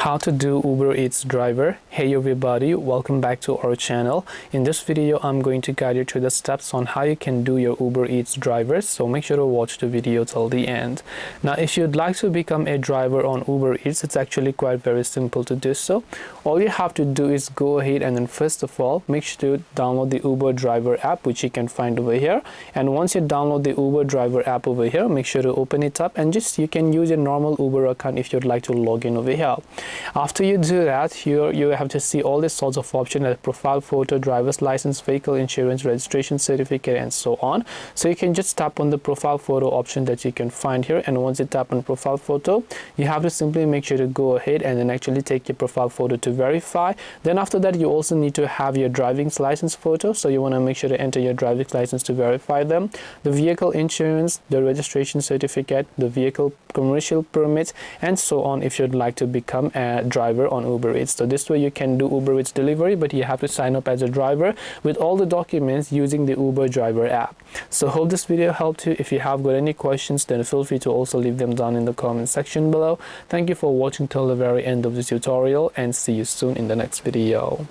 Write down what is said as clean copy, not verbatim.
How to do Uber Eats driver. Hey everybody, welcome back to our channel. In this video I'm going to guide you through the steps on how you can do your Uber Eats drivers, so make sure to watch the video till the end. Now if you'd like to become a driver on Uber Eats, it's actually quite very simple to do so. All you have to do is go ahead and then first of all make sure to download the Uber driver app, which you can find over here. And once you download the Uber driver app over here, make sure to open it up and you can use your normal Uber account if you'd like to log in over here. After you do that, here you have to see all these sorts of options like profile photo, driver's license, vehicle insurance, registration certificate, and so on. So you can just tap on the profile photo option that you can find here, and once you tap on profile photo, you have to simply make sure to go ahead and then actually take your profile photo to verify. Then after that, you also need to have your driving license photo, so you want to make sure to enter your driving license to verify them, the vehicle insurance, the registration certificate, the vehicle commercial permit, and so on if you'd like to become a driver on Uber Eats. So this way you can do Uber Eats delivery, but you have to sign up as a driver with all the documents using the Uber driver app. So hope this video helped you. If you have got any questions, then feel free to also leave them down in the comment section below. Thank you for watching till the very end of this tutorial, and see you soon in the next video.